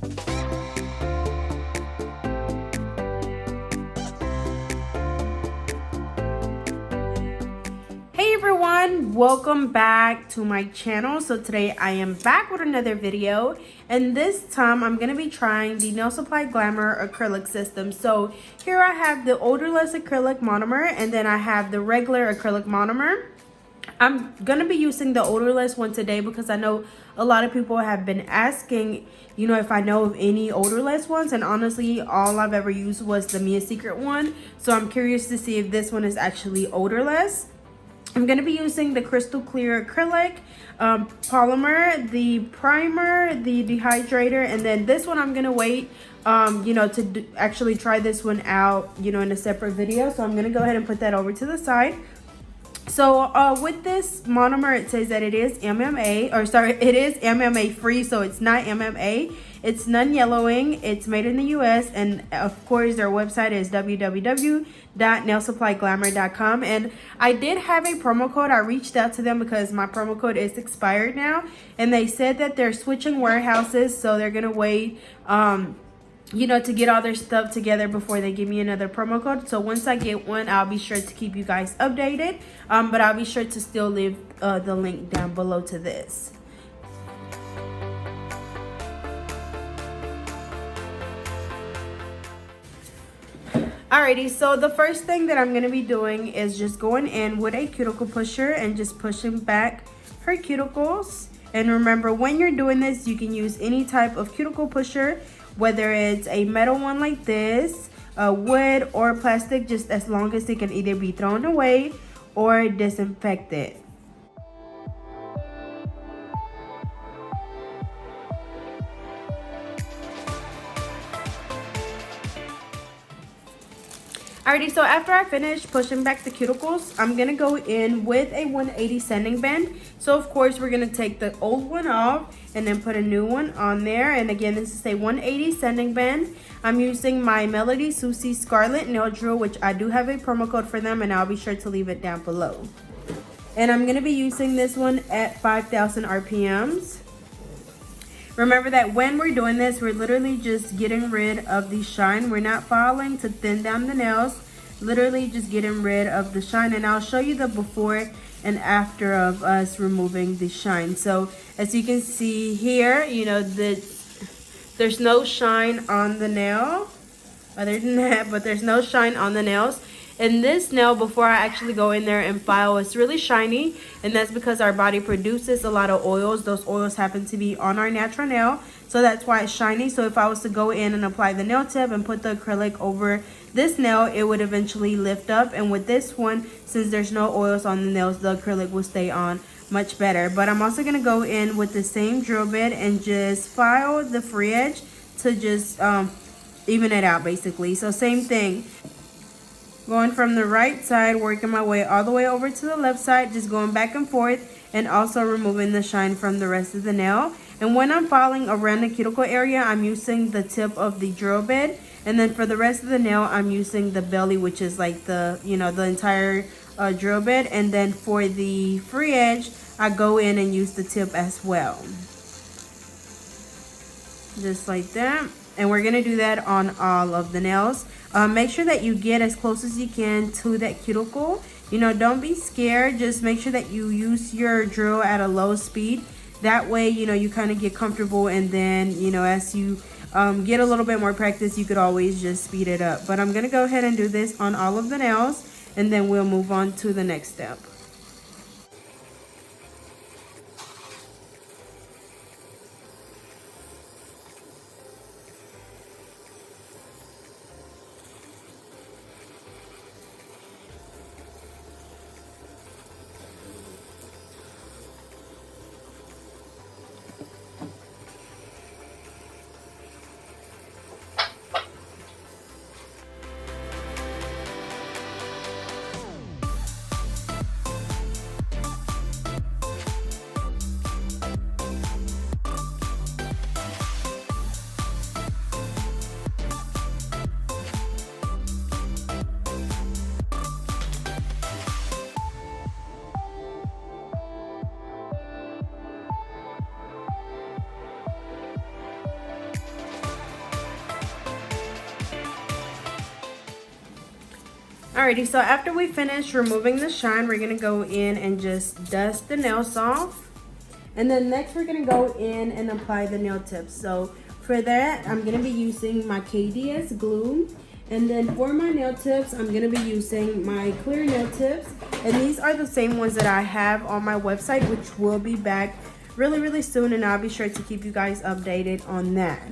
Hey everyone, welcome back to my channel. So today I am back with another video, and this time I'm going to be trying the Nail Supply Glamour acrylic system. So here I have the odorless acrylic monomer, and then I have the regular acrylic monomer. I'm going to be using the odorless one today because I know a lot of people have been asking, if I know of any odorless ones, and honestly all I've ever used was the Mia Secret one. So I'm curious to see if this one is actually odorless. I'm going to be using the crystal clear acrylic, polymer, the primer, the dehydrator, and then this one I'm going to wait, to actually try this one out, in a separate video. So I'm going to go ahead and put that over to the side. So with this monomer, it says that it is MMA free, so it's not MMA. It's non-yellowing. It's made in the US, and of course their website is www.nailsuppliglamour.com. and I did have a promo code. I reached out to them because my promo code is expired now, and they said that they're switching warehouses, so they're gonna wait to get all their stuff together before they give me another promo code. So once I get one, I'll be sure to keep you guys updated, but I'll be sure to still leave the link down below to this. Alrighty, so the first thing that I'm going to be doing is just going in with a cuticle pusher and just pushing back her cuticles. And remember, when you're doing this, you can use any type of cuticle pusher, whether it's a metal one like this, wood, or plastic, just as long as it can either be thrown away or disinfected. Alrighty, so after I finish pushing back the cuticles, I'm going to go in with a 180 sanding band. So of course we're going to take the old one off and then put a new one on there. And again, this is a 180 sanding band. I'm using my Melody Susie Scarlet nail drill, which I do have a promo code for them, and I'll be sure to leave it down below. And I'm going to be using this one at 5,000 RPMs. Remember that when we're doing this, we're literally just getting rid of the shine. We're not filing to thin down the nails. Literally just getting rid of the shine. And I'll show you the before and after of us removing the shine. So as you can see here, there's no shine on the nail. Other than that, but there's no shine on the nails. And this nail, before I actually go in there and file, it's really shiny, and that's because our body produces a lot of oils. Those oils happen to be on our natural nail, so that's why it's shiny. So if I was to go in and apply the nail tip and put the acrylic over this nail, it would eventually lift up. And with this one, since there's no oils on the nails, the acrylic will stay on much better. But I'm also going to go in with the same drill bit and just file the free edge to just even it out, basically. So same thing. Going from the right side, working my way all the way over to the left side, just going back and forth, and also removing the shine from the rest of the nail. And when I'm filing around the cuticle area, I'm using the tip of the drill bit. And then for the rest of the nail, I'm using the belly, which is like the entire drill bit. And then for the free edge, I go in and use the tip as well. Just like that. And we're going to do that on all of the nails. Make sure that you get as close as you can to that cuticle. Don't be scared. Just make sure that you use your drill at a low speed. That way, you kind of get comfortable. And then, as you get a little bit more practice, you could always just speed it up. But I'm going to go ahead and do this on all of the nails. And then we'll move on to the next step. Alrighty, so after we finish removing the shine, we're gonna go in and just dust the nails off. And then next we're gonna go in and apply the nail tips. So for that, I'm gonna be using my KDS glue. And then for my nail tips, I'm gonna be using my clear nail tips. And these are the same ones that I have on my website, which will be back really soon. And I'll be sure to keep you guys updated on that.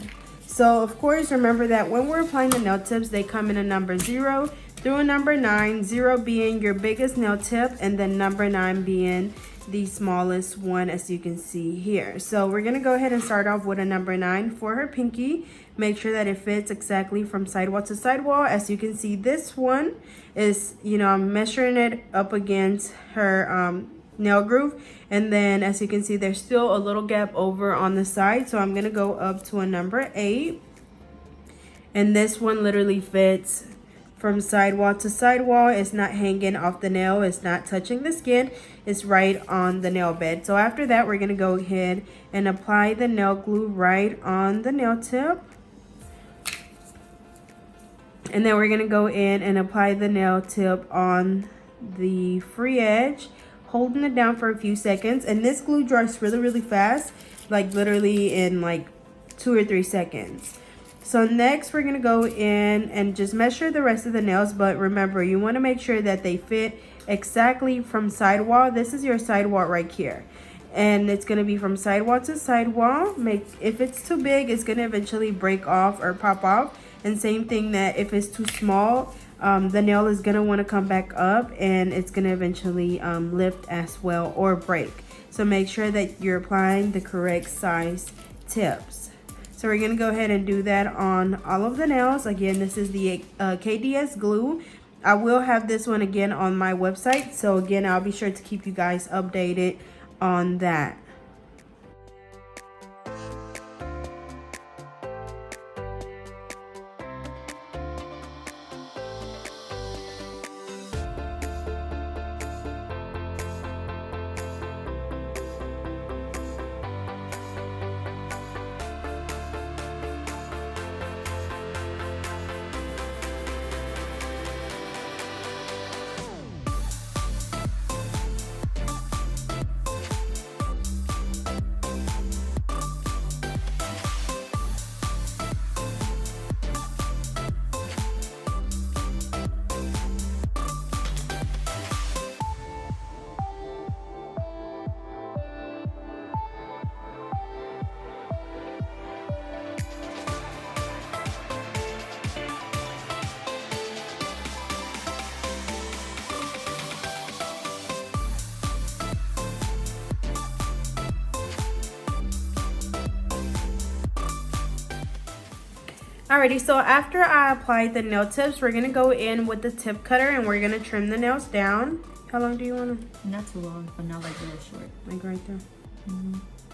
So of course, remember that when we're applying the nail tips, they come in a number 0 through a number 9, 0 being your biggest nail tip, and then number 9 being the smallest one, as you can see here. So we're gonna go ahead and start off with a number 9 for her pinky. Make sure that it fits exactly from sidewall to sidewall. As you can see, this one is, I'm measuring it up against her nail groove, and then as you can see, there's still a little gap over on the side, so I'm gonna go up to a number 8, and this one literally fits from sidewall to sidewall. It's not hanging off the nail, it's not touching the skin, it's right on the nail bed. So after that, we're gonna go ahead and apply the nail glue right on the nail tip, and then we're gonna go in and apply the nail tip on the free edge, holding it down for a few seconds. And this glue dries really fast, like literally in like 2 or 3 seconds. So next we're gonna go in and just measure the rest of the nails, but remember, you wanna make sure that they fit exactly from sidewall. This is your sidewall right here. And it's gonna be from sidewall to sidewall. If it's too big, it's gonna eventually break off or pop off. And same thing that if it's too small, the nail is gonna wanna come back up and it's gonna eventually lift as well or break. So make sure that you're applying the correct size tips. So we're gonna go ahead and do that on all of the nails. Again, this is the KDS glue. I will have this one again on my website. So again, I'll be sure to keep you guys updated on that. Alrighty, so after I applied the nail tips, we're gonna go in with the tip cutter and we're gonna trim the nails down. How long do you want them? Not too long, but not like really short. Like right there?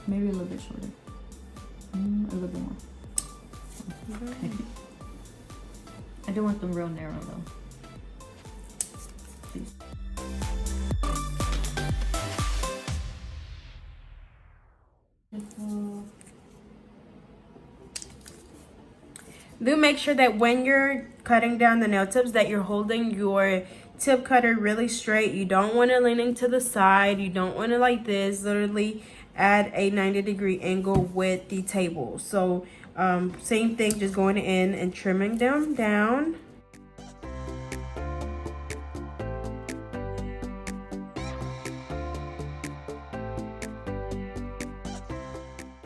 Maybe a little bit shorter. A little bit more. Okay. I don't want them real narrow though. Please. Do make sure that when you're cutting down the nail tips that you're holding your tip cutter really straight. You don't want to leaning to the side. You don't want to like this, literally at a 90-degree angle with the table. So same thing, just going in and trimming them down.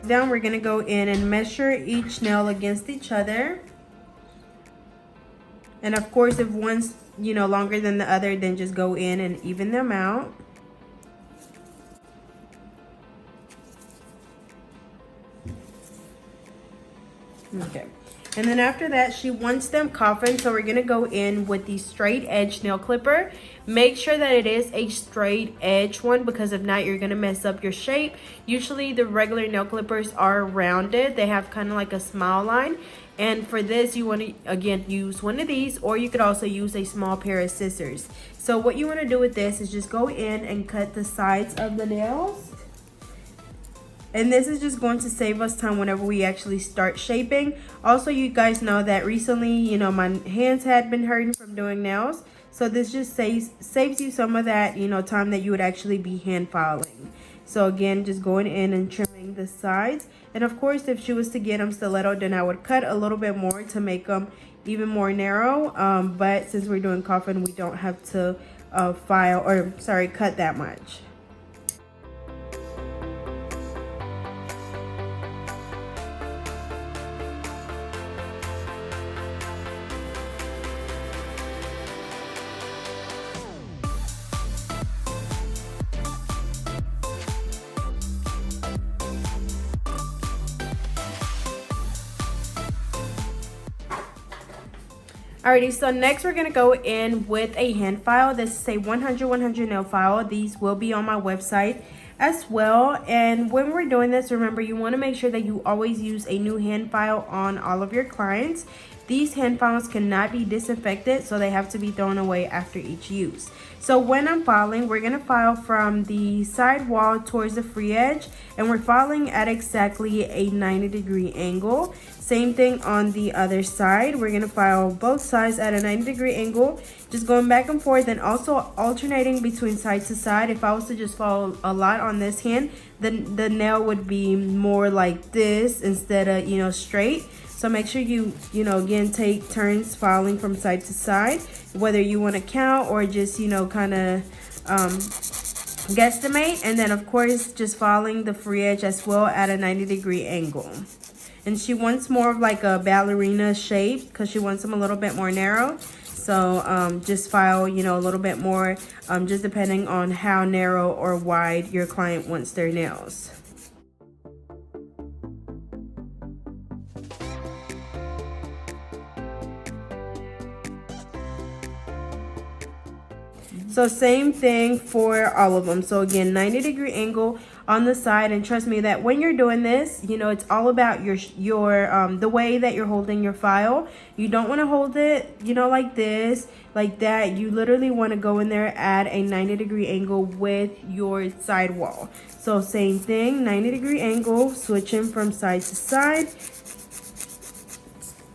Down, we're gonna go in and measure each nail against each other, and of course if one's longer than the other, then just go in and even them out. Okay, and then after that she wants them coffined, so we're gonna go in with the straight edge nail clipper. Make sure that it is a straight edge one, because if not, you're gonna mess up your shape. Usually the regular nail clippers are rounded, they have kind of like a smile line, and for this you want to again use one of these, or you could also use a small pair of scissors. So what you want to do with this is just go in and cut the sides of the nails. And this is just going to save us time whenever we actually start shaping. Also, you guys know that recently, my hands had been hurting from doing nails. So this just saves you some of that, you know, time that you would actually be hand filing. So again, just going in and trimming the sides. And of course, if she was to get them stiletto, then I would cut a little bit more to make them even more narrow. But since we're doing coffin, we don't have to cut that much. Alrighty, so next we're gonna go in with a hand file. This is a 100 nail file. These will be on my website as well. And when we're doing this, remember, you want to make sure that you always use a new hand file on all of your clients. These hand files cannot be disinfected, so they have to be thrown away after each use. So when I'm filing, we're gonna file from the side wall towards the free edge, and we're filing at exactly a 90-degree angle. Same thing on the other side. We're gonna file both sides at a 90-degree angle, just going back and forth, and also alternating between side to side. If I was to just file a lot on this hand, then the nail would be more like this instead of, you know, straight. So make sure you again, take turns filing from side to side, whether you want to count or just, you know, kind of guesstimate. And then of course, just filing the free edge as well at a 90-degree angle. And she wants more of like a ballerina shape because she wants them a little bit more narrow. So just file, you know, a little bit more, just depending on how narrow or wide your client wants their nails. So same thing for all of them. So again, 90-degree angle on the side, and trust me that when you're doing this, you know, it's all about your the way that you're holding your file. You don't want to hold it, you know, like this, like that. You literally want to go in there at a 90-degree angle with your side wall. So same thing, 90-degree angle, switching from side to side.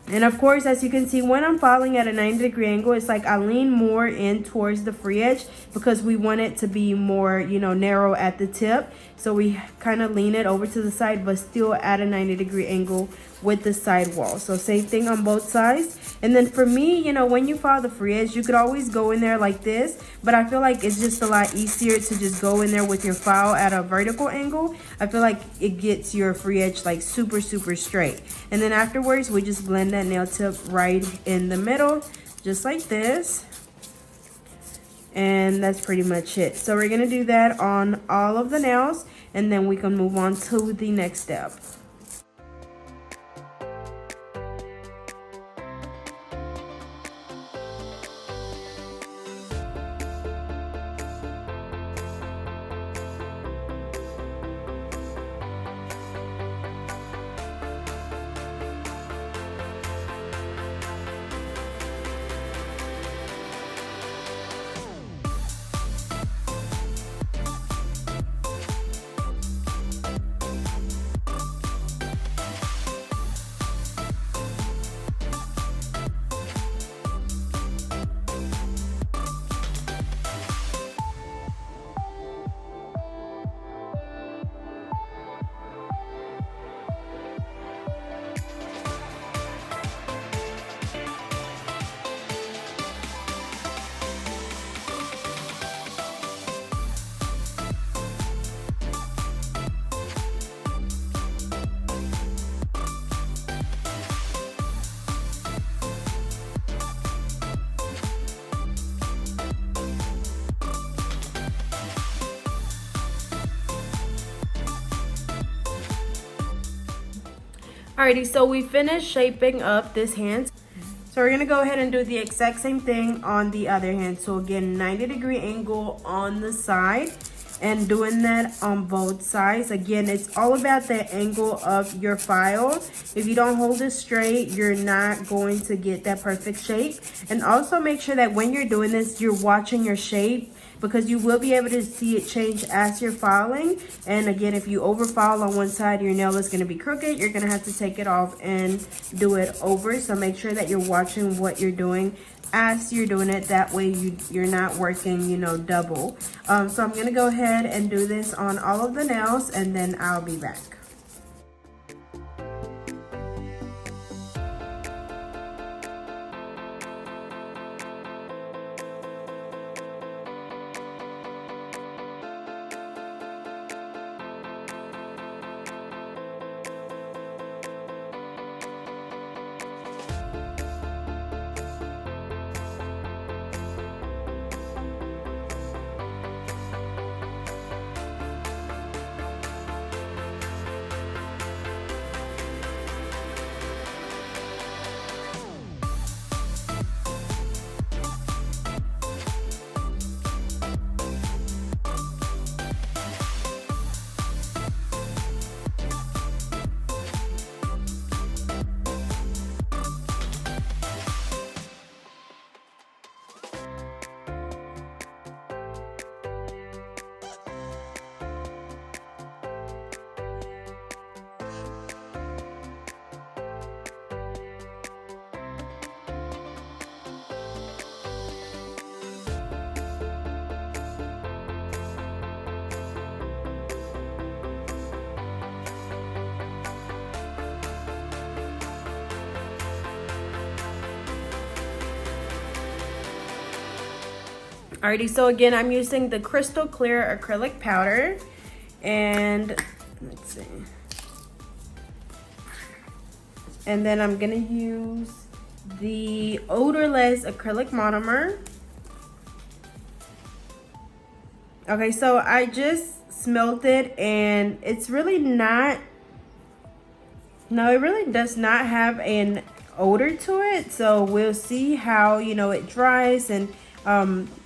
And of course, as you can see, when I'm filing at a 90-degree angle, it's like I lean more in towards the free edge because we want it to be more, you know, narrow at the tip. So we kind of lean it over to the side, but still at a 90-degree angle with the side wall. So same thing on both sides. And then for me, you know, when you file the free edge, you could always go in there like this, but I feel like it's just a lot easier to just go in there with your file at a vertical angle. I feel like it gets your free edge like super straight. And then afterwards, we just blend that nail tip right in the middle, just like this. And that's pretty much it. So we're gonna do that on all of the nails, and then we can move on to the next step. Alrighty, so we finished shaping up this hand. So we're gonna go ahead and do the exact same thing on the other hand. So again, 90-degree angle on the side, and doing that on both sides. Again, it's all about the angle of your file. If you don't hold it straight, you're not going to get that perfect shape. And also make sure that when you're doing this, you're watching your shape. because you will be able to see it change as you're filing. And again, if you over file on one side, your nail is going to be crooked. You're going to have to take it off and do it over. So make sure that you're watching what you're doing as you're doing it. That way you're not working, you know, double. So I'm going to go ahead and do this on all of the nails, and then I'll be back. Alrighty, so again, I'm using the crystal clear acrylic powder, and let's see. And then I'm gonna use the Odorless acrylic monomer. Okay, so I just smelled it, and it's really not, no, it really does not have an odor to it. So we'll see how, you know, it dries, and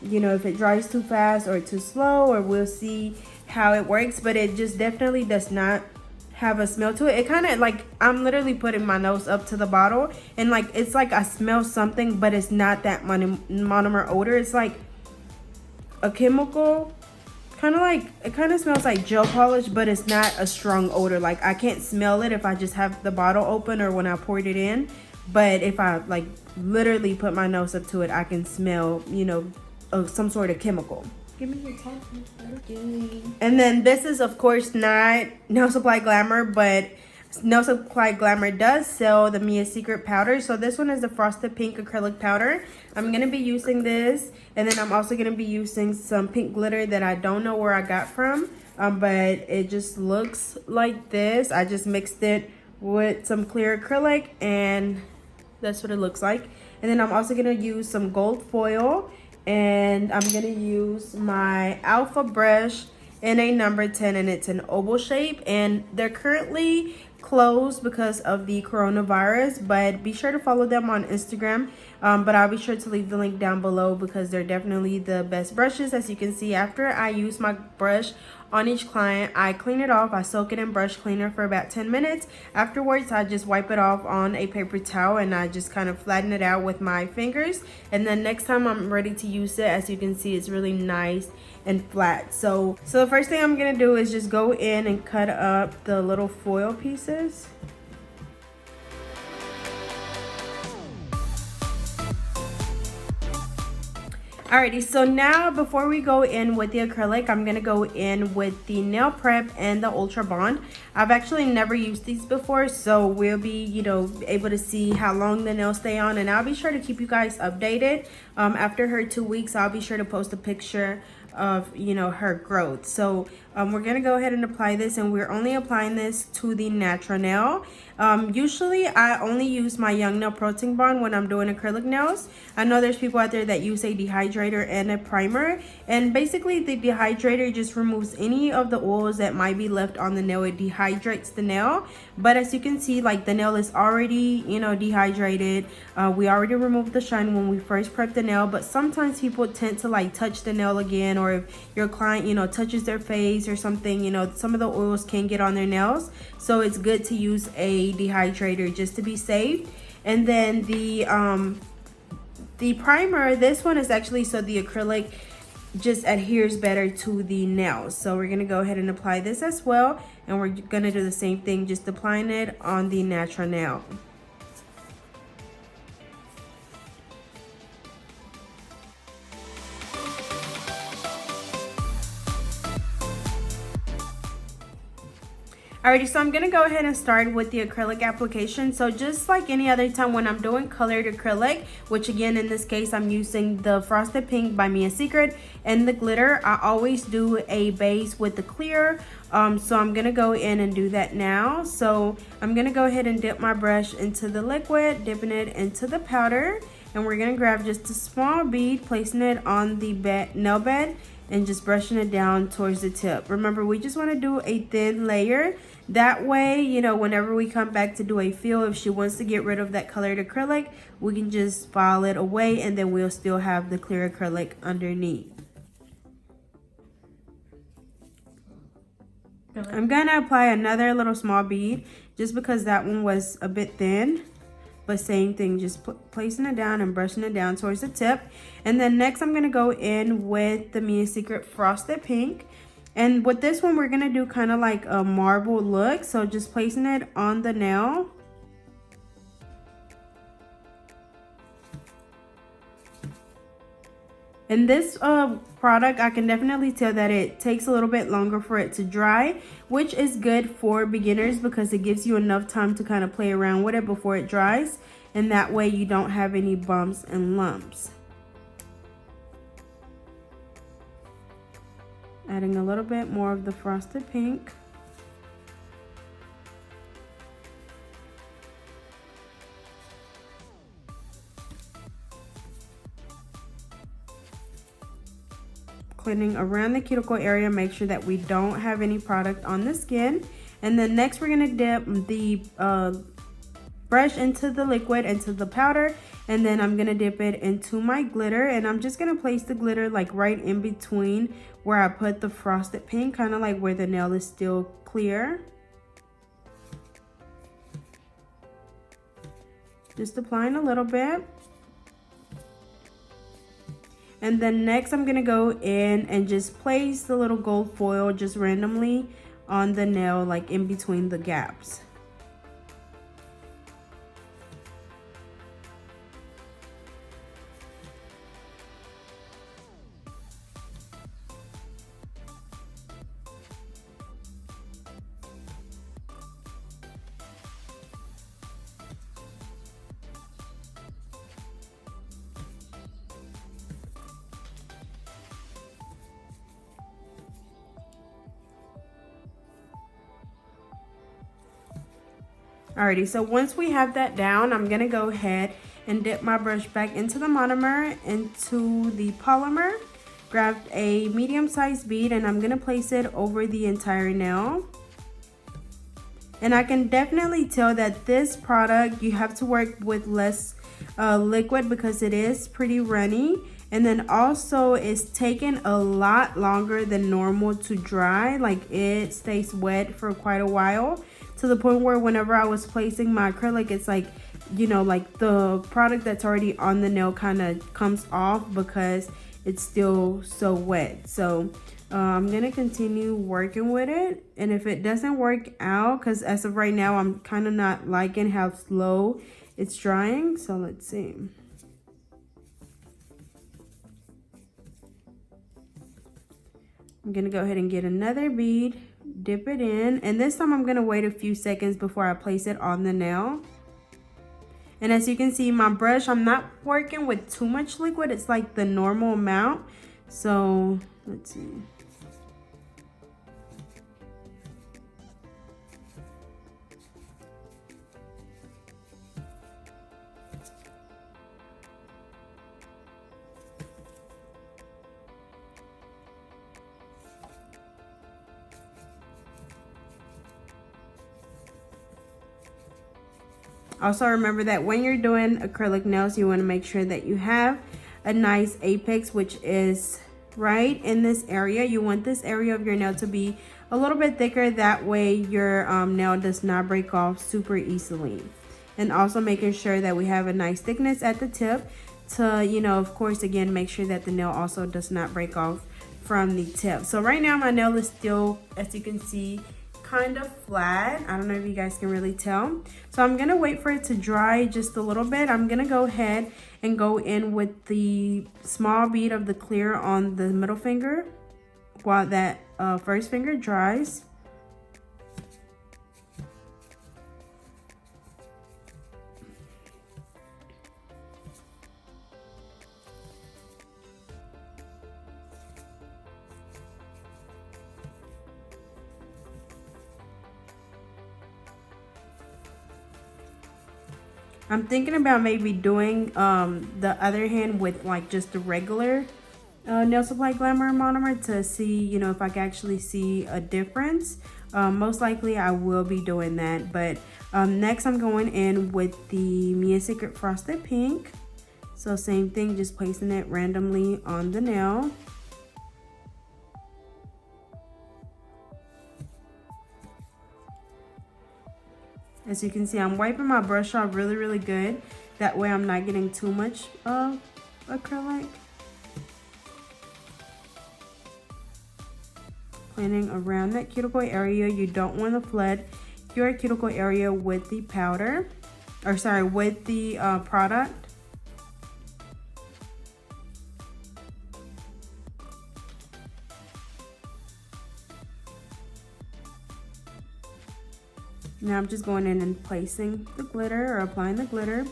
you know, if it dries too fast or too slow, or we'll see how it works. But it just definitely does not have a smell to it. It kind of like, I'm literally putting my nose up to the bottle, and like it's like I smell something, but it's not that monomer odor. It's like a chemical, kind of like, it kind of smells like gel polish, but it's not a strong odor. Like I can't smell it if I just have the bottle open or when I poured it in. But if I like literally put my nose up to it, I can smell, you know, some sort of chemical. Give me your top. And then this is of course not Nail Supply Glamour, but Nail Supply Glamour does sell the Mia's Secret powder. So this one is the Frosted Pink Acrylic Powder. I'm going to be using this. And then I'm also going to be using some pink glitter that I don't know where I got from. But it just looks like this. I just mixed it with some clear acrylic, and that's what it looks like. And then I'm also going to use some gold foil. And I'm going to use my Alpha brush in a number 10, and it's an oval shape. And they're currently closed because of the coronavirus, but be sure to follow them on Instagram. But I'll be sure to leave the link down below, because they're definitely the best brushes. As you can see, after I use my brush on each client, I clean it off. I soak it in brush cleaner for about 10 minutes. Afterwards, I just wipe it off on a paper towel, and I just kind of flatten it out with my fingers. And then next time I'm ready to use it, as you can see, it's really nice and flat. So the first thing I'm gonna do is just go in and cut up the little foil pieces. Alrighty, so now before we go in with the acrylic, I'm gonna go in with the nail prep and the Ultra Bond. I've actually never used these before, so we'll be, you know, able to see how long the nails stay on, and I'll be sure to keep you guys updated. After her 2 weeks, I'll be sure to post a picture of, you know, her growth. So we're gonna go ahead and apply this, and we're only applying this to the natural nail. Usually I only use my Young Nail Protein Bond when I'm doing acrylic nails. I know there's people out there that use a dehydrator and a primer, and basically the dehydrator just removes any of the oils that might be left on the nail. It dehydrates the nail, but as you can see, like, the nail is already, you know, dehydrated. We already removed the shine when we first prepped the nail, but sometimes people tend to like touch the nail again, or if your client, you know, touches their face or something, you know, some of the oils can get on their nails. So it's good to use a dehydrator just to be safe. And then the primer, this one is actually, so the acrylic just adheres better to the nails. So we're gonna go ahead and apply this as well, and we're gonna do the same thing, just applying it on the natural nail. Alrighty, so I'm gonna go ahead and start with the acrylic application. So just like any other time when I'm doing colored acrylic, which again in this case I'm using the Frosted Pink by Mia Secret and the glitter, I always do a base with the clear. So I'm gonna go in and do that now. So I'm gonna go ahead and dip my brush into the liquid, dipping it into the powder, and we're gonna grab just a small bead, placing it on the nail bed and just brushing it down towards the tip. Remember, we just want to do a thin layer. That way, you know, whenever we come back to do a fill, if she wants to get rid of that colored acrylic, we can just file it away and then we'll still have the clear acrylic underneath. I'm gonna apply another little small bead just because that one was a bit thin. But same thing, just placing it down and brushing it down towards the tip. And then next I'm gonna go in with the Mia Secret Frosted Pink. And with this one, we're gonna do kind of like a marble look. So just placing it on the nail. And this product, I can definitely tell that it takes a little bit longer for it to dry, which is good for beginners because it gives you enough time to kind of play around with it before it dries. And that way you don't have any bumps and lumps. Adding a little bit more of the Frosted Pink. Cleaning around the cuticle area, make sure that we don't have any product on the skin. And then next we're gonna dip the brush into the liquid, into the powder, and then I'm gonna dip it into my glitter, and I'm just gonna place the glitter like right in between where I put the Frosted Pink, kind of like where the nail is still clear. Just applying a little bit. And then next I'm gonna go in and just place the little gold foil just randomly on the nail, like in between the gaps. Alrighty, so once we have that down, I'm gonna go ahead and dip my brush back into the monomer, into the polymer, grab a medium-sized bead, and I'm gonna place it over the entire nail. And I can definitely tell that this product, you have to work with less liquid because it is pretty runny. And then also it's taken a lot longer than normal to dry. Like it stays wet for quite a while, to the point where whenever I was placing my acrylic, it's like, you know, like the product that's already on the nail kind of comes off because it's still so wet. So I'm gonna continue working with it, and if it doesn't work out, because as of right now I'm kind of not liking how slow it's drying, so let's see. I'm gonna go ahead and get another bead, dip it in, and this time I'm gonna wait a few seconds before I place it on the nail. And as you can see, my brush, I'm not working with too much liquid, it's like the normal amount. So let's see. Also remember that when you're doing acrylic nails, you want to make sure that you have a nice apex, which is right in this area. You want this area of your nail to be a little bit thicker, that way your nail does not break off super easily. And also making sure that we have a nice thickness at the tip. to, you know, of course, again, make sure that the nail also does not break off from the tip. So right now my nail is still, as you can see, kind of flat. I don't know if you guys can really tell. So I'm gonna wait for it to dry just a little bit. I'm gonna go ahead and go in with the small bead of the clear on the middle finger while that first finger dries. I'm thinking about maybe doing the other hand with like just the regular Nail Supply Glamour Monomer to see, you know, if I can actually see a difference. Most likely I will be doing that. But next I'm going in with the Mia Secret Frosted Pink. So same thing, just placing it randomly on the nail. As you can see, I'm wiping my brush off really good. That way I'm not getting too much acrylic. Planning around that cuticle area. You don't want to flood your cuticle area with the powder, or sorry, with the product. Now I'm just going in and placing the glitter, or applying the glitter.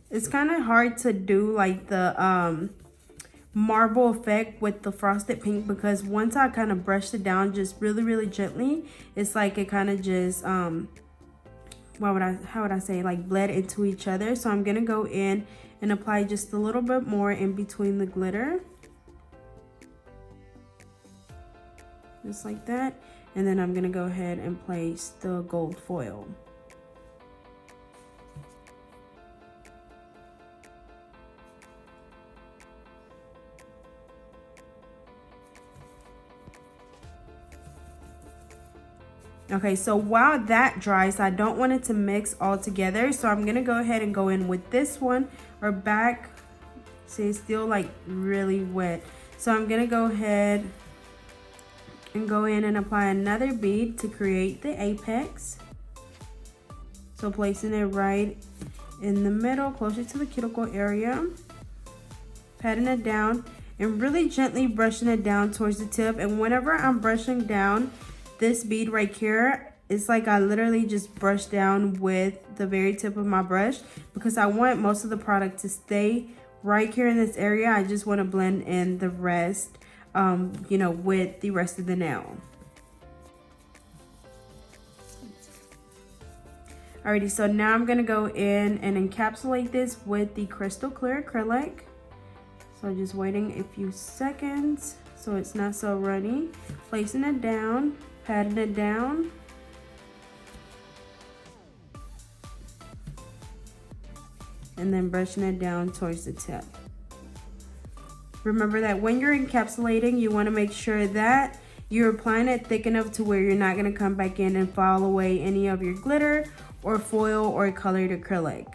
It's kind of hard to do like the marble effect with the frosted pink, because once I kind of brushed it down just really gently, it's like it kind of just how would I say, like bled into each other. So I'm gonna go in and apply just a little bit more in between the glitter, just like that. And then I'm gonna go ahead and place the gold foil. Okay, so while that dries, I don't want it to mix all together. So I'm gonna go ahead and go in with this one, or back. See, it's still like really wet. So I'm gonna go ahead and go in and apply another bead to create the apex. So placing it right in the middle, closer to the cuticle area. Patting it down and really gently brushing it down towards the tip. And whenever I'm brushing down this bead right here, it's like I literally just brush down with the very tip of my brush, because I want most of the product to stay right here in this area. I just want to blend in the rest, you know, with the rest of the nail. Alrighty, so now I'm gonna go in and encapsulate this with the crystal clear acrylic. So just waiting a few seconds so it's not so runny. Placing it down, patting it down. And then brushing it down towards the tip. Remember that when you're encapsulating, you want to make sure that you're applying it thick enough to where you're not going to come back in and file away any of your glitter or foil or colored acrylic.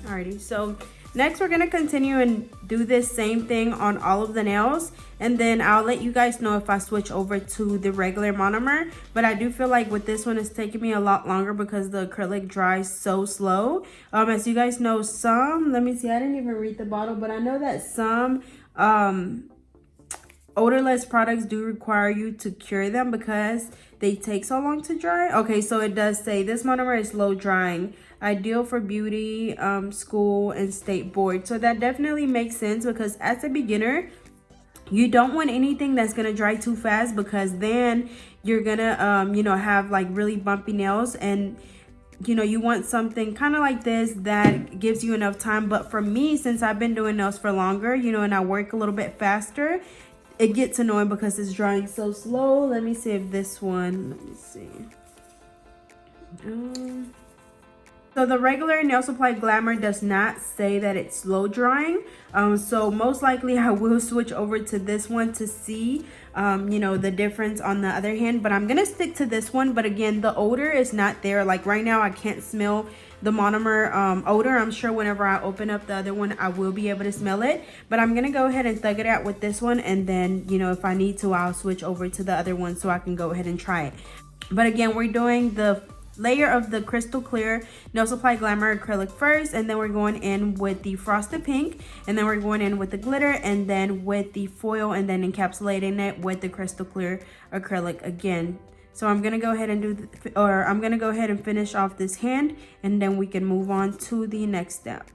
Alrighty, so next we're gonna continue and do this same thing on all of the nails, and then I'll let you guys know if I switch over to the regular monomer. But I do feel like with this one, it's taking me a lot longer because the acrylic dries so slow. As you guys know, some, let me see, I didn't even read the bottle, but I know that some Odorless products do require you to cure them because they take so long to dry. Okay, so it does say this monomer is slow drying, ideal for beauty, school, and state board. So that definitely makes sense because as a beginner, you don't want anything that's gonna dry too fast because then you're gonna you know, have like really bumpy nails, and you know, you want something kind of like this that gives you enough time. But for me, since I've been doing nails for longer, you know, and I work a little bit faster, it gets annoying because it's drying so slow. Let me see if this one, let me see. So the regular nail supply Glamour does not say that it's slow drying. So most likely I will switch over to this one to see, you know, the difference on the other hand. But I'm going to stick to this one. But again, the odor is not there. Like right now, I can't smell the monomer odor. I'm sure whenever I open up the other one, I will be able to smell it. But I'm going to go ahead and thug it out with this one. And then, you know, if I need to, I'll switch over to the other one so I can go ahead and try it. But again, we're doing the layer of the crystal clear nail supply Glamour acrylic first, and then we're going in with the frosted pink, and then we're going in with the glitter, and then with the foil, and then encapsulating it with the crystal clear acrylic again. So I'm gonna go ahead and I'm gonna go ahead and finish off this hand, and then we can move on to the next step.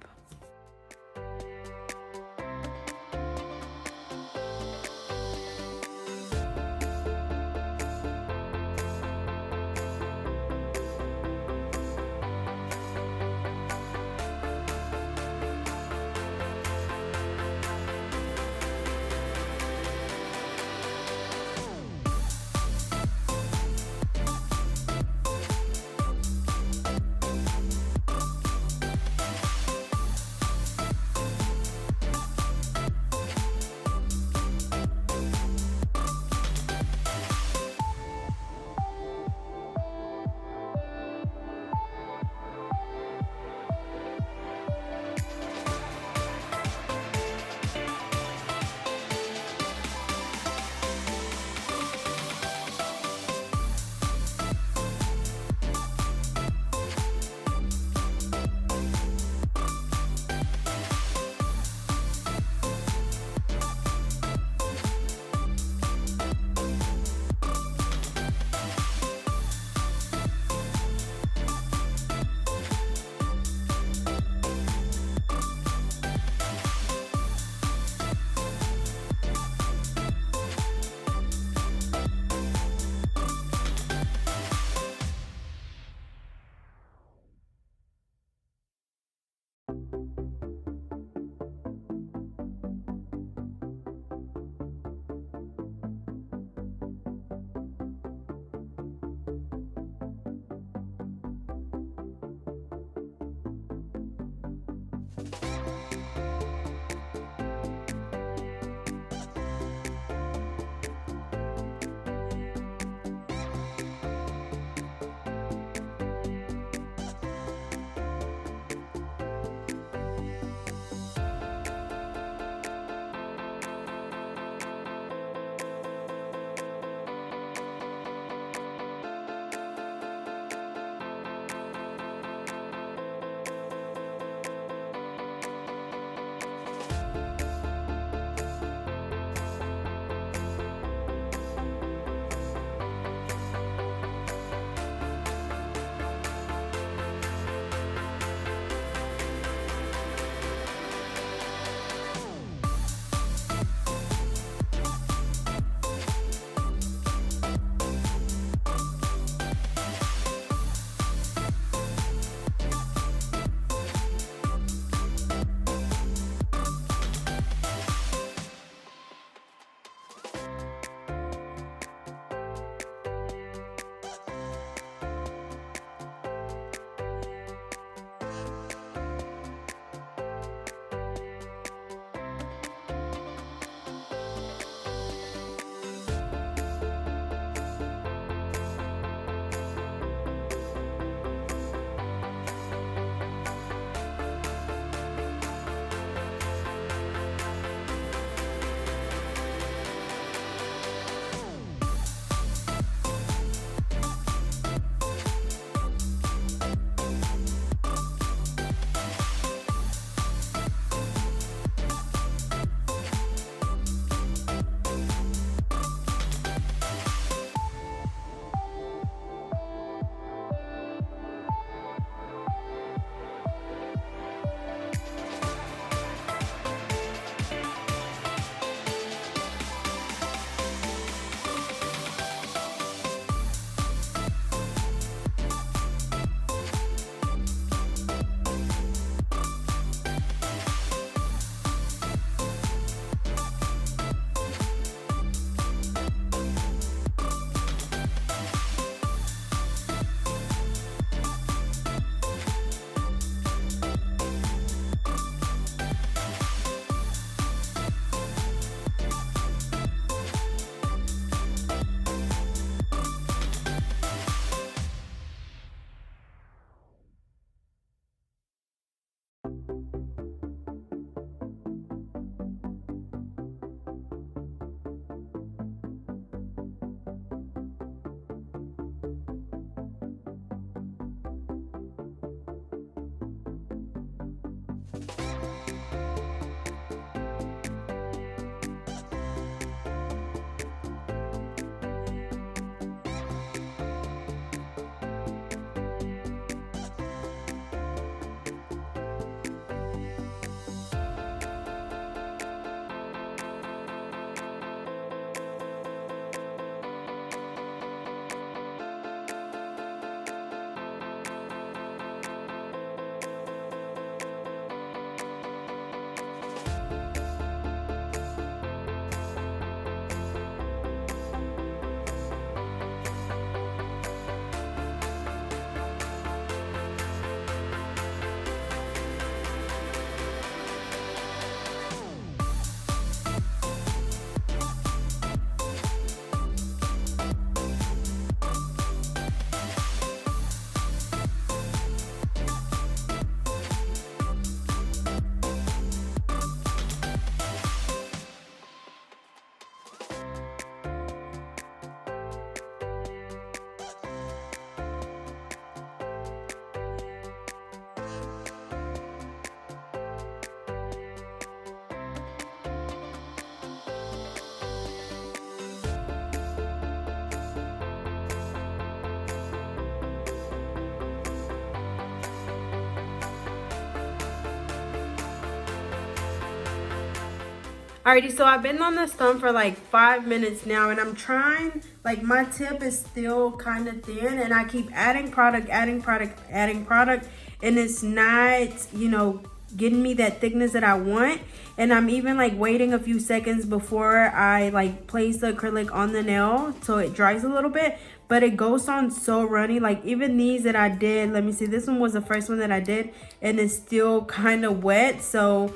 Alrighty, so I've been on this thumb for like 5 minutes now, and I'm trying, like my tip is still kind of thin, and I keep adding product, and it's not, you know, getting me that thickness that I want. And I'm even like waiting a few seconds before I like place the acrylic on the nail so it dries a little bit, but it goes on so runny. Like even these that I did, let me see, this one was the first one that I did, and it's still kind of wet, so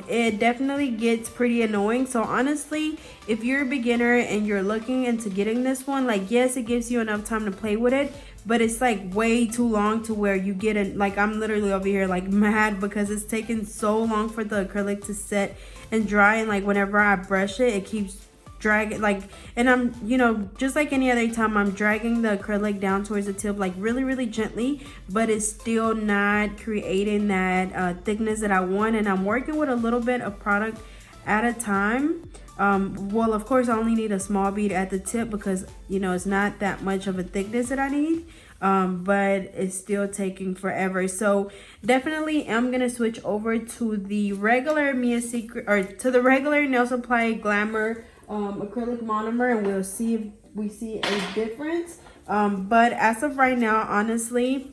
it definitely gets pretty annoying. So honestly, if you're a beginner and you're looking into getting this one, like yes, it gives you enough time to play with it, but it's like way too long to where you get it. Like I'm literally over here like mad because it's taking so long for the acrylic to set and dry, and like whenever I brush it, it keeps dragging, like, and I'm, you know, just like any other time, I'm dragging the acrylic down towards the tip like really gently, but it's still not creating that thickness that I want. And I'm working with a little bit of product at a time. Well, of course I only need a small bead at the tip because, you know, it's not that much of a thickness that I need, but it's still taking forever. So definitely I'm gonna switch over to the regular Mia Secret, or to the regular Nail Supply Glamour acrylic monomer, and we'll see if we see a difference. But as of right now, honestly,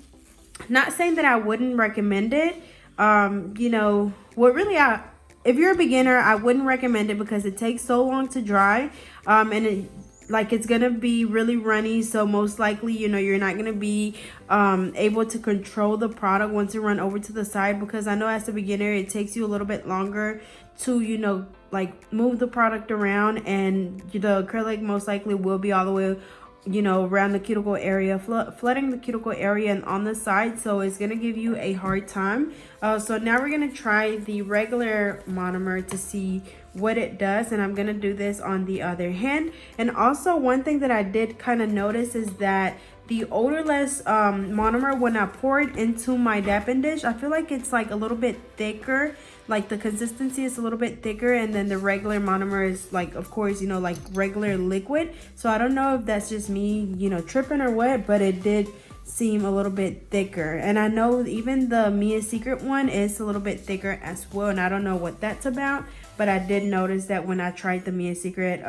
not saying that I wouldn't recommend it. You know, what really if you're a beginner, I wouldn't recommend it because it takes so long to dry, and it's gonna be really runny. So most likely, you know, you're not gonna be able to control the product once you run over to the side, because I know as a beginner it takes you a little bit longer to, you know, like move the product around, and the acrylic most likely will be all the way, you know, around the cuticle area, flooding the cuticle area and on the side, so it's gonna give you a hard time. So now we're gonna try the regular monomer to see what it does, and I'm gonna do this on the other hand. And also one thing that I did kind of notice is that the odorless monomer, when I pour it into my dapping dish, I feel like it's like a little bit thicker, like the consistency is a little bit thicker, and then the regular monomer is like, of course, you know, like regular liquid. So I don't know if that's just me, you know, tripping or what, but it did seem a little bit thicker. And I know even the Mia Secret one is a little bit thicker as well, and I don't know what that's about, but I did notice that when I tried the Mia Secret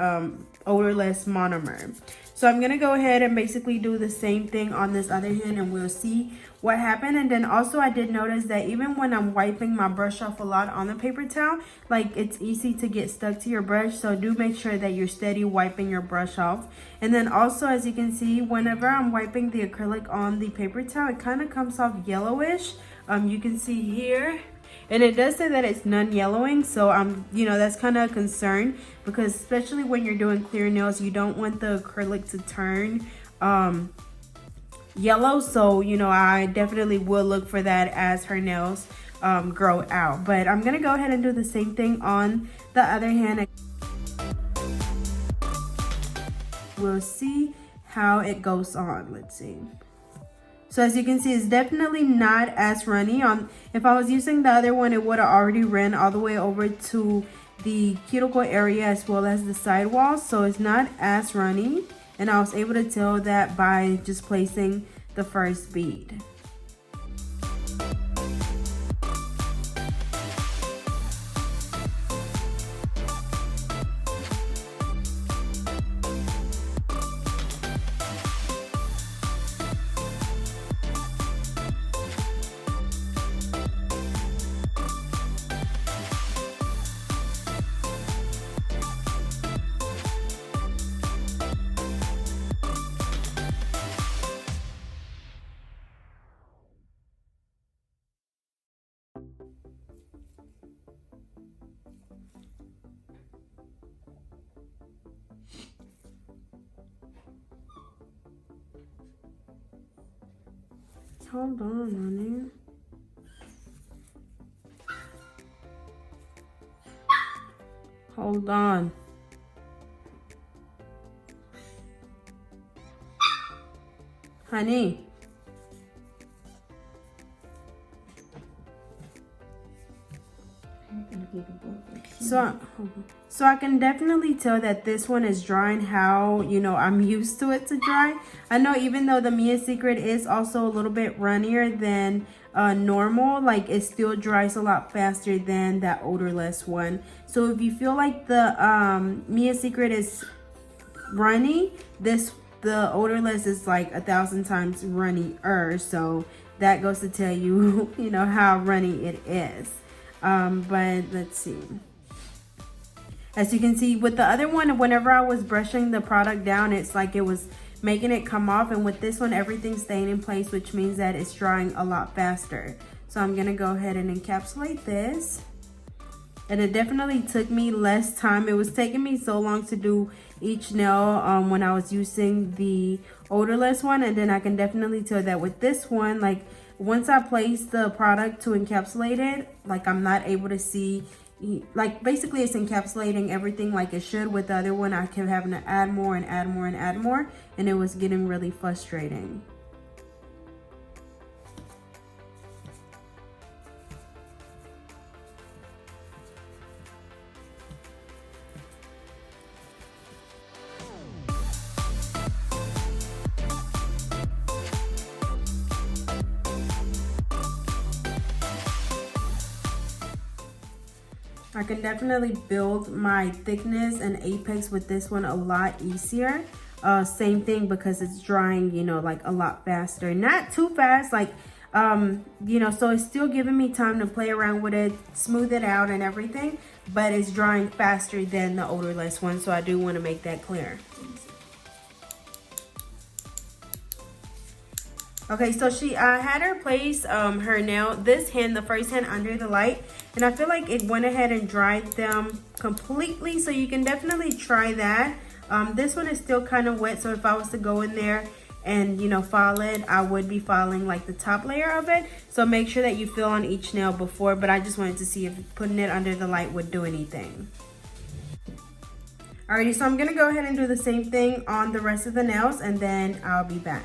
odorless monomer. So I'm gonna go ahead and basically do the same thing on this other hand, and we'll see what happened. And then also I did notice that even when I'm wiping my brush off a lot on the paper towel, like it's easy to get stuck to your brush, so do make sure that you're steady wiping your brush off. And then also, as you can see, whenever I'm wiping the acrylic on the paper towel, it kind of comes off yellowish. You can see here, and it does say that it's non-yellowing, so you know, that's kind of a concern, because especially when you're doing clear nails, you don't want the acrylic to turn yellow. So, you know, I definitely will look for that as her nails grow out. But I'm gonna go ahead and do the same thing on the other hand. We'll see how it goes on. Let's see. So as you can see, it's definitely not as runny. If I was using the other one, it would have already ran all the way over to the cuticle area as well as the sidewalls. So it's not as runny. And I was able to tell that by just placing the first bead. Hold on, honey. Hold on. Honey. So I can definitely tell that this one is drying how, you know, I'm used to it to dry. I know even though the Mia Secret is also a little bit runnier than normal, like it still dries a lot faster than that Odorless one. So if you feel like the Mia Secret is runny, the Odorless is like 1,000 times runnier. So that goes to tell you, you know, how runny it is. But let's see. As you can see with the other one, whenever I was brushing the product down, it's like it was making it come off. And with this one, everything's staying in place, which means that it's drying a lot faster. So I'm gonna go ahead and encapsulate this. And it definitely took me less time. It was taking me so long to do each nail when I was using the Odorless one. And then I can definitely tell that with this one, like once I place the product to encapsulate it, like I'm not able to see, like basically it's encapsulating everything like it should. With the other one, I kept having to add more and add more and add more, and it was getting really frustrating. I can definitely build my thickness and apex with this one a lot easier. Same thing because it's drying, you know, like a lot faster. Not too fast, like, you know, so it's still giving me time to play around with it, smooth it out and everything, but it's drying faster than the Odorless one. So I do want to make that clear. Okay, so I had her place her nail, this hand, the first hand under the light, and I feel like it went ahead and dried them completely, so you can definitely try that. This one is still kind of wet, so if I was to go in there and, you know, file it, I would be filing like the top layer of it. So make sure that you fill on each nail before, but I just wanted to see if putting it under the light would do anything. Alrighty, so I'm gonna go ahead and do the same thing on the rest of the nails, and then I'll be back.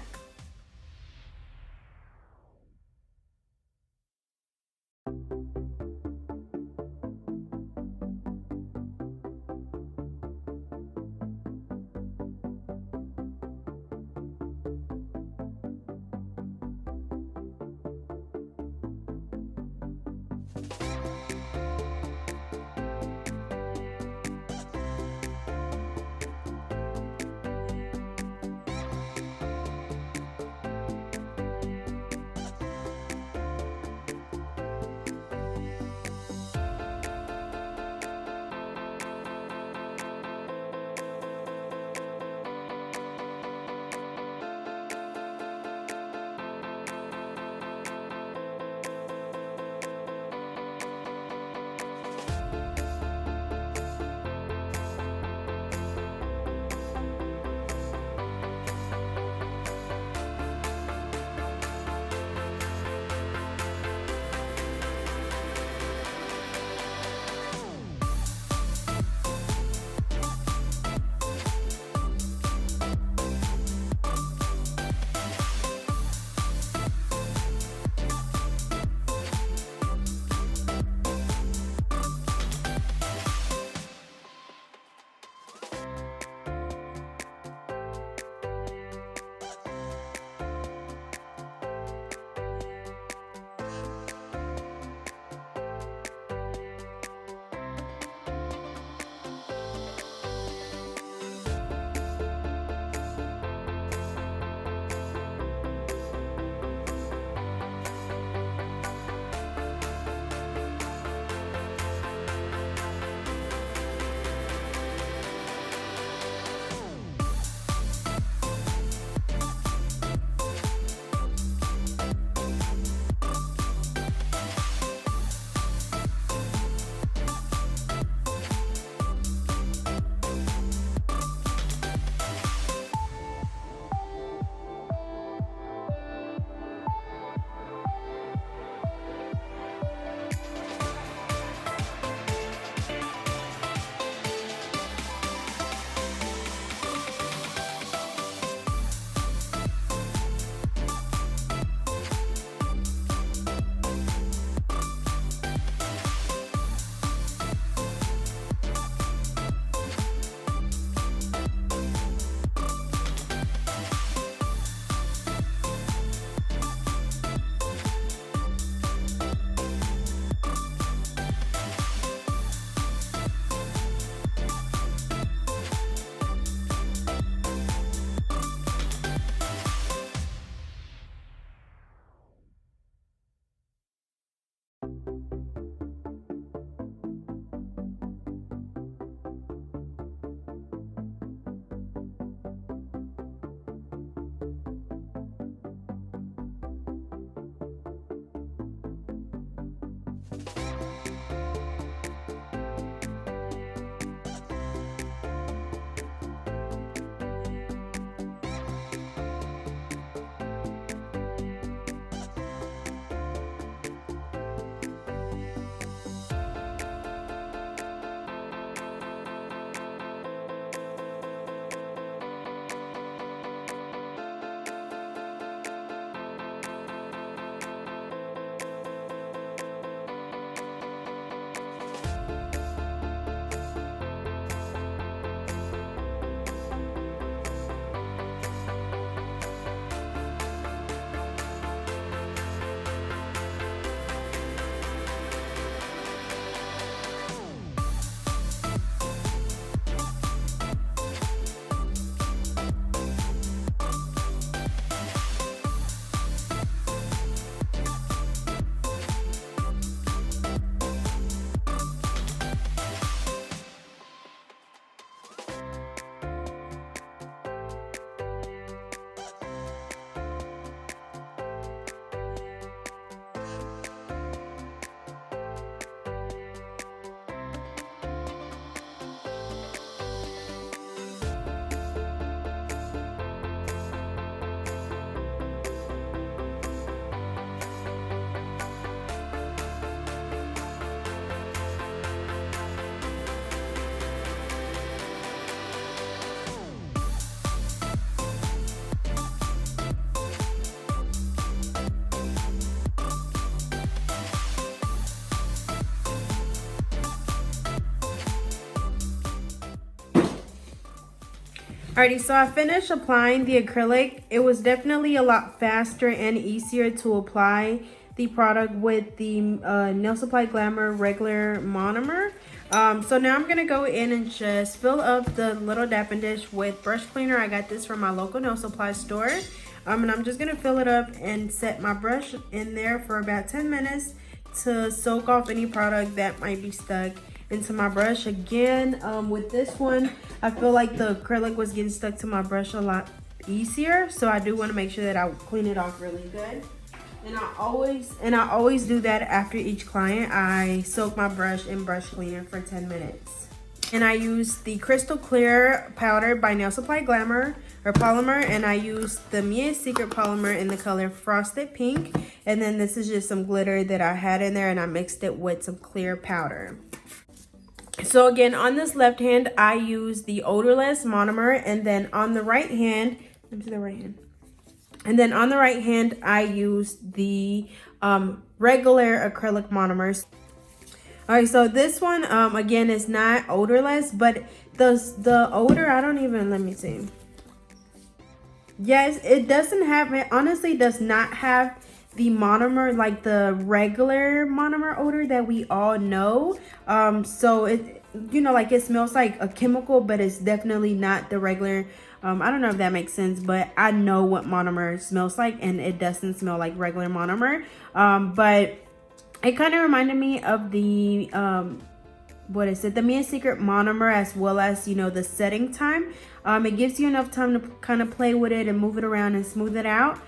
Alrighty, so I finished applying the acrylic. It was definitely a lot faster and easier to apply the product with the Nail Supply Glamour regular monomer. So now I'm gonna go in and just fill up the little dapping dish with brush cleaner. I got this from my local nail supply store. And I'm just gonna fill it up and set my brush in there for about 10 minutes to soak off any product that might be stuck into my brush. Again, with this one, I feel like the acrylic was getting stuck to my brush a lot easier, so I do want to make sure that I clean it off really good. And I always do that after each client. I soak my brush in brush cleaner for 10 minutes. And I use the Crystal Clear powder by Nail Supply Glamour or Polymer, and I use the Mia's Secret Polymer in the color Frosted Pink. And then this is just some glitter that I had in there, and I mixed it with some clear powder. So again, on this left hand, I use the Odorless monomer, and then on the right hand, I use the regular acrylic monomers. All right, so this one again is not odorless, but the odor, I don't even, let me see. Yes, it doesn't have, it honestly does not have the monomer, like the regular monomer odor that we all know. So it, you know, like it smells like a chemical, but it's definitely not the regular. I don't know if that makes sense, but I know what monomer smells like, and it doesn't smell like regular monomer. But it kind of reminded me of the what is it, the Mia's Secret monomer, as well as, you know, the setting time. It gives you enough time to kind of play with it and move it around and smooth it out.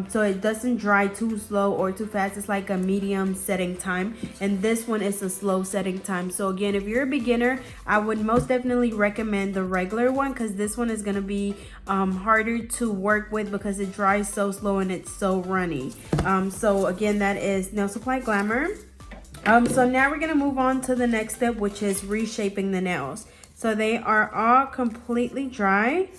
So it doesn't dry too slow or too fast. It's like a medium setting time, and this one is a slow setting time. So again, if you're a beginner, I would most definitely recommend the regular one, because this one is going to be harder to work with because it dries so slow and it's so runny. So again, that is Nail Supply Glamour. So now we're going to move on to the next step, which is reshaping the nails. So they are all completely dry.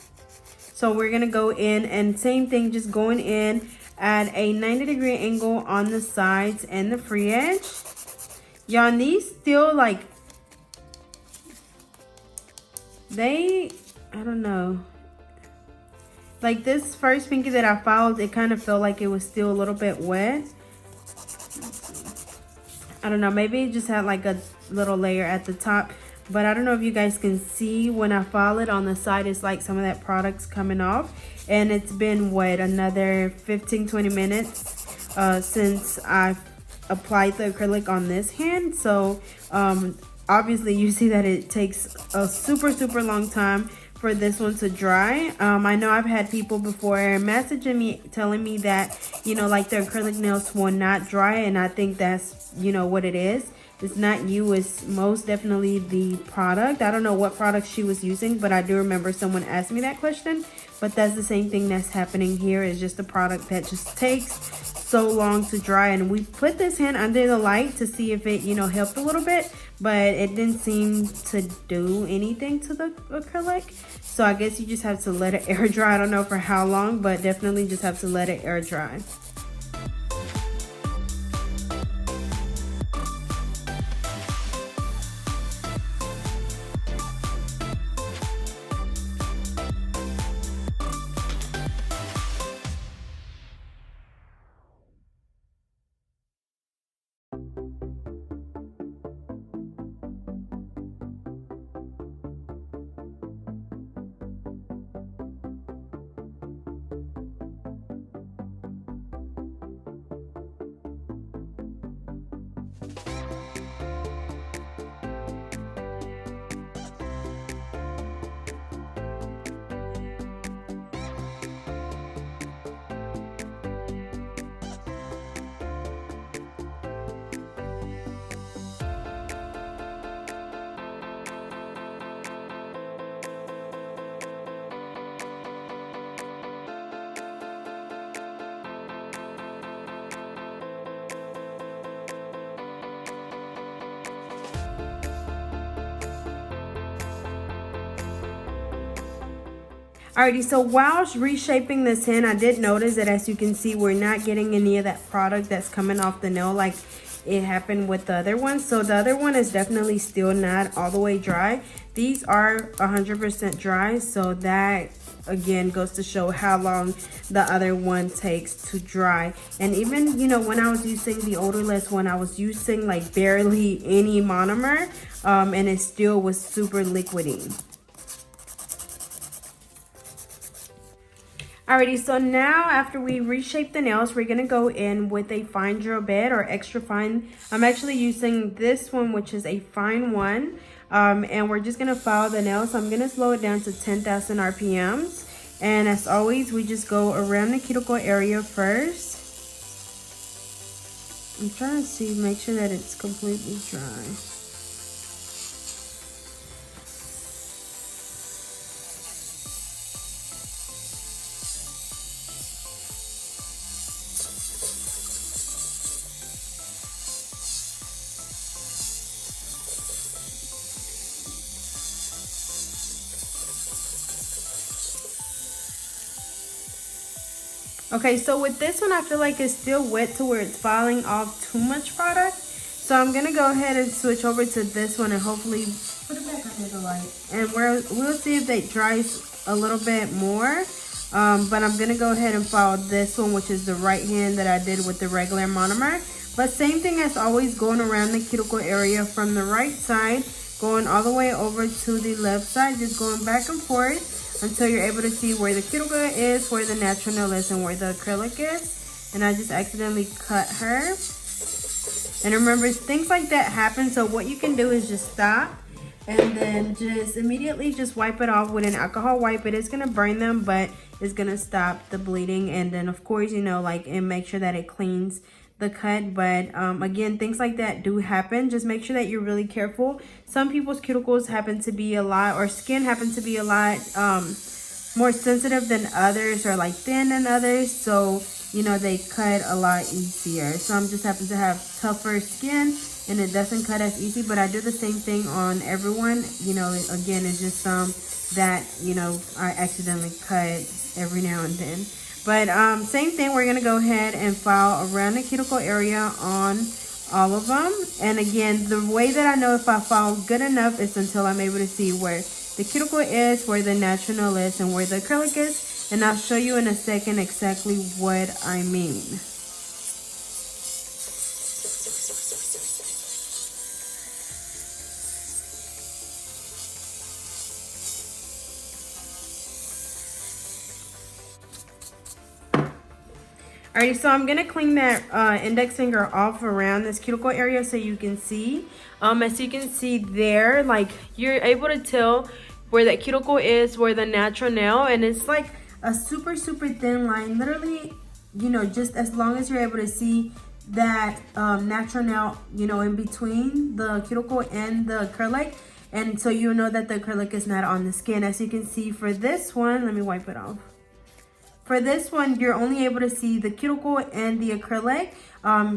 So we're going to go in and same thing, just going in at a 90-degree angle on the sides and the free edge. Y'all, these still like, I don't know. Like this first pinky that I followed, it kind of felt like it was still a little bit wet. I don't know, maybe it just had like a little layer at the top, but I don't know if you guys can see when I file it on the side, it's like some of that product's coming off. And it's been what, another 15-20 minutes since I've applied the acrylic on this hand. So obviously you see that it takes a super long time for this one to dry. I know I've had people before messaging me telling me that, you know, like their acrylic nails will not dry, and I think that's, you know, what it is. It's not you, it's most definitely the product. I don't know what product she was using, but I do remember someone asked me that question. But that's the same thing that's happening here. It's just a product that just takes so long to dry. And we put this hand under the light to see if it, you know, helped a little bit, but it didn't seem to do anything to the acrylic. So I guess you just have to let it air dry. I don't know for how long, but definitely just have to let it air dry. Alrighty, so while reshaping this hand, I did notice that, as you can see, we're not getting any of that product that's coming off the nail. Like, it happened with the other one. So the other one is definitely still not all the way dry. These are 100% dry, so that again goes to show how long the other one takes to dry. And even, you know, when I was using the odorless one, I was using like barely any monomer, and it still was super liquidy. Alrighty, so now after we reshape the nails, we're gonna go in with a fine drill bit or extra fine. I'm actually using this one, which is a fine one, and we're just gonna file the nails. So I'm gonna slow it down to 10,000 RPMs, and as always, we just go around the cuticle area first. I'm trying to see, make sure that it's completely dry. Okay, so with this one, I feel like it's still wet to where it's falling off too much product. So I'm gonna go ahead and switch over to this one and hopefully put it back under the light. And we'll see if it dries a little bit more. But I'm gonna go ahead and follow this one, which is the right hand that I did with the regular monomer. But same thing as always, going around the cuticle area from the right side, going all the way over to the left side, just going back and forth until you're able to see where the cuticle is, where the natural nail is, and where the acrylic is. And I just accidentally cut her. And remember, things like that happen, so what you can do is just stop and then just immediately just wipe it off with an alcohol wipe. It is gonna burn them, but it's gonna stop the bleeding. And then of course, you know, like, and make sure that it cleans the cut. But again, things like that do happen. Just make sure that you're really careful. Some people's cuticles happen to be a lot, or skin happens to be a lot more sensitive than others, or like thin than others, so you know, they cut a lot easier. Some just happen to have tougher skin and it doesn't cut as easy, but I do the same thing on everyone. You know, again, it's just some that, you know, I accidentally cut every now and then. But same thing, we're gonna go ahead and file around the cuticle area on all of them. And again, the way that I know if I file good enough is until I'm able to see where the cuticle is, where the natural nail is, and where the acrylic is. And I'll show you in a second exactly what I mean. Alright, so I'm gonna clean that index finger off around this cuticle area so you can see. As you can see there, like, you're able to tell where that cuticle is, where the natural nail, and it's like a super thin line. Literally, you know, just as long as you're able to see that natural nail, you know, in between the cuticle and the acrylic, and so you know that the acrylic is not on the skin. As you can see for this one, let me wipe it off. For this one, you're only able to see the cuticle and the acrylic.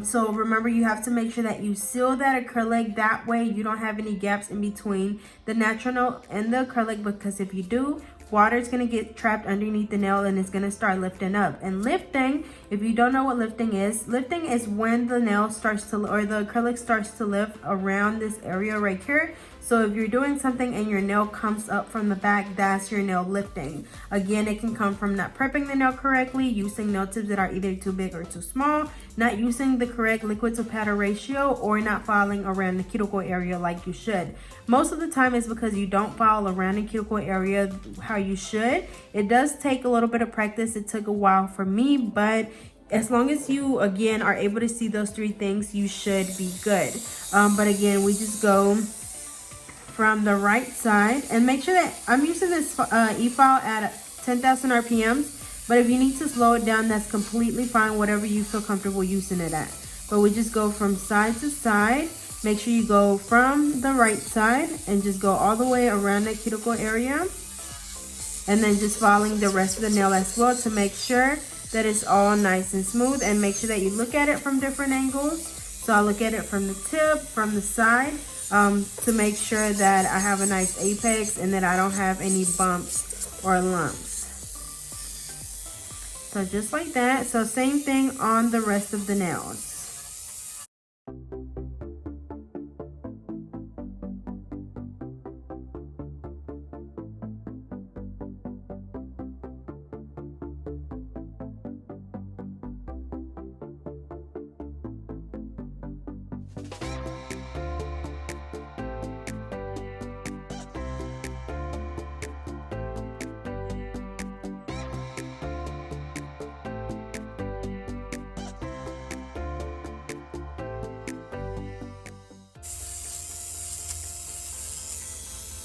So remember, you have to make sure that you seal that acrylic. That way you don't have any gaps in between the natural nail and the acrylic, because if you do, water is going to get trapped underneath the nail and it's going to start lifting up. And lifting, if you don't know what lifting is when the nail starts to, or the acrylic starts to lift around this area right here. So if you're doing something and your nail comes up from the back, that's your nail lifting. Again, it can come from not prepping the nail correctly, using nail tips that are either too big or too small, not using the correct liquid to powder ratio, or not filing around the cuticle area like you should. Most of the time it's because you don't file around the cuticle area how you should. It does take a little bit of practice. It took a while for me, but as long as you, again, are able to see those three things, you should be good. But again, we just go from the right side, and make sure that I'm using this e-file at 10,000 RPMs, but if you need to slow it down, that's completely fine, whatever you feel comfortable using it at. But we just go from side to side. Make sure you go from the right side and just go all the way around the cuticle area, and then just following the rest of the nail as well to make sure that it's all nice and smooth. And make sure that you look at it from different angles. So I look at it from the tip, from the side, to make sure that I have a nice apex and that I don't have any bumps or lumps. So just like that. So same thing on the rest of the nails.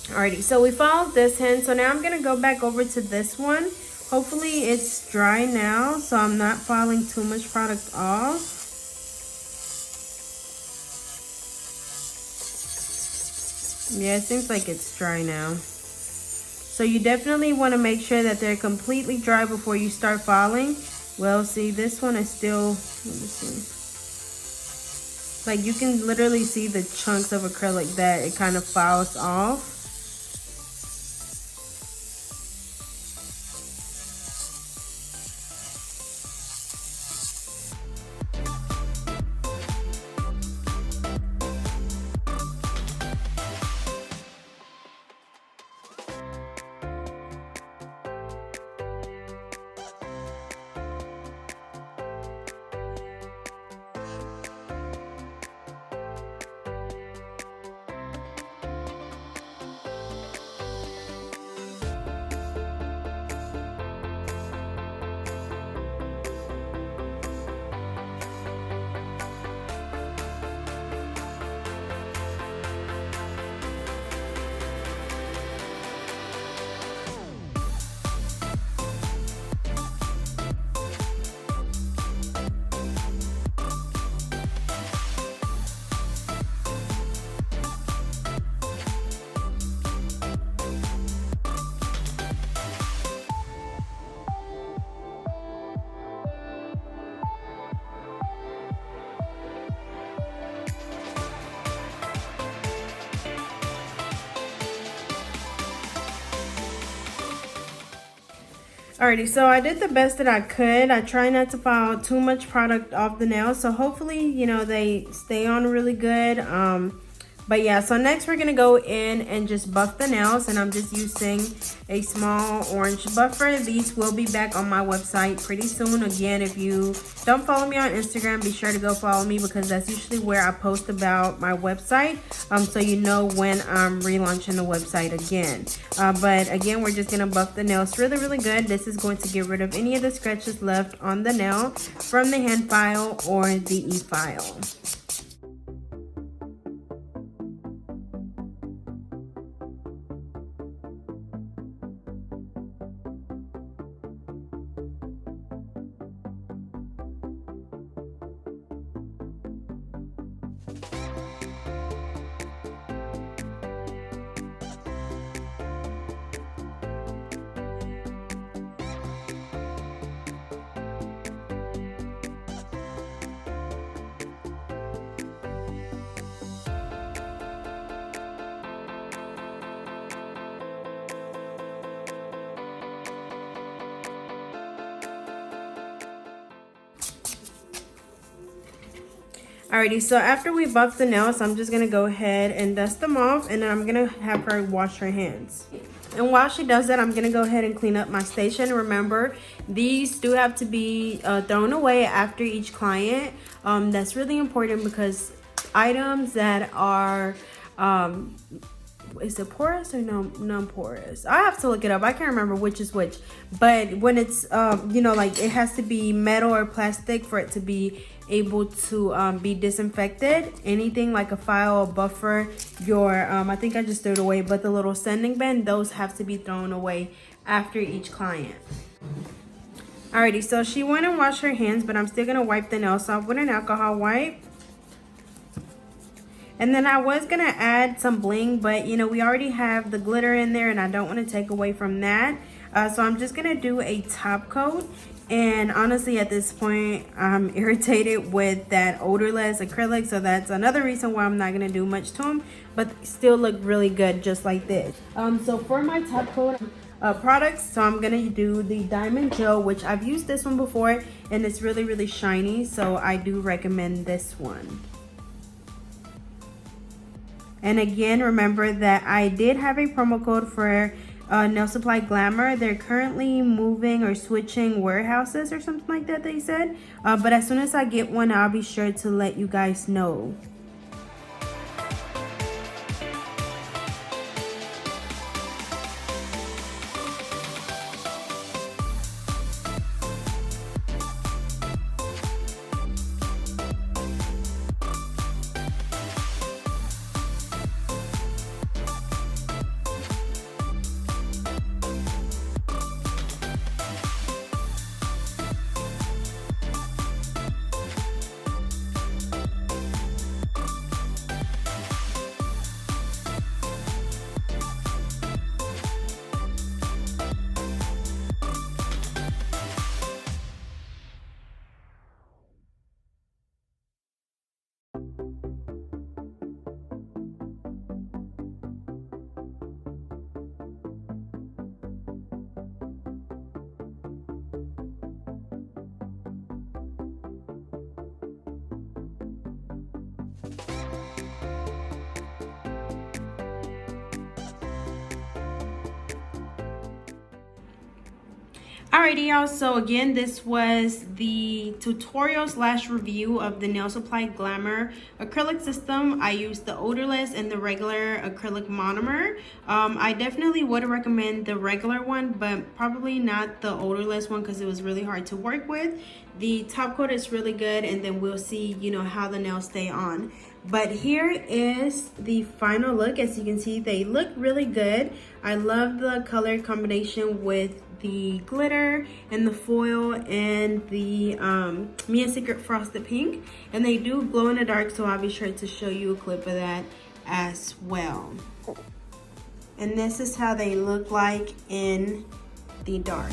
Alrighty, so we followed this hand, so now I'm gonna go back over to this one. Hopefully it's dry now, so I'm not filing too much product off. Yeah, it seems like it's dry now. So you definitely want to make sure that they're completely dry before you start filing. Well, see, this one is still, let me see. Like, you can literally see the chunks of acrylic that it kind of files off. Alrighty, so I did the best that I could. I try not to file too much product off the nails, so hopefully, you know, they stay on really good. But yeah, so next we're gonna go in and just buff the nails, and I'm just using a small orange buffer. These will be back on my website pretty soon. Again, if you don't follow me on Instagram, be sure to go follow me, because that's usually where I post about my website, so you know when I'm relaunching the website again. But again, we're just gonna buff the nails really, really good. This is going to get rid of any of the scratches left on the nail from the hand file or the e-file. Alrighty, so after we buff the nails, I'm just gonna go ahead and dust them off, and then I'm gonna have her wash her hands. And while she does that, I'm gonna go ahead and clean up my station. Remember, these do have to be thrown away after each client. That's really important, because items that are is it porous or no non-porous? I have to look it up. I can't remember which is which. But when it's you know, like, it has to be metal or plastic for it to be able to be disinfected. Anything like a file, a buffer, your I think I just threw it away, but the little sanding band, those have to be thrown away after each client. Alrighty, so she went and washed her hands, but I'm still gonna wipe the nails off with an alcohol wipe. And then I was gonna add some bling, but you know, we already have the glitter in there, and I don't want to take away from that. So I'm just gonna do a top coat. And honestly, at this point, I'm irritated with that odorless acrylic, so that's another reason why I'm not gonna do much to them, but still look really good just like this. So for my top coat products, so I'm gonna do the Diamond Gel, which I've used this one before, and it's really, really shiny, so I do recommend this one. And again, remember that I did have a promo code for Nail Supply Glamour. They're currently moving or switching warehouses or something like that, they said. But as soon as I get one, I'll be sure to let you guys know. Alrighty y'all, so again, this was the tutorial / review of the Nail Supply Glamour acrylic system. I used the odorless and the regular acrylic monomer. I definitely would recommend the regular one, but probably not the odorless one because it was really hard to work with. The top coat is really good, and then we'll see, you know, how the nails stay on. But here is the final look. As you can see, they look really good. I love the color combination with the glitter and the foil and the Mia Secret Frosted Pink, and they do glow in the dark, so I'll be sure to show you a clip of that as well. And this is how they look like in the dark.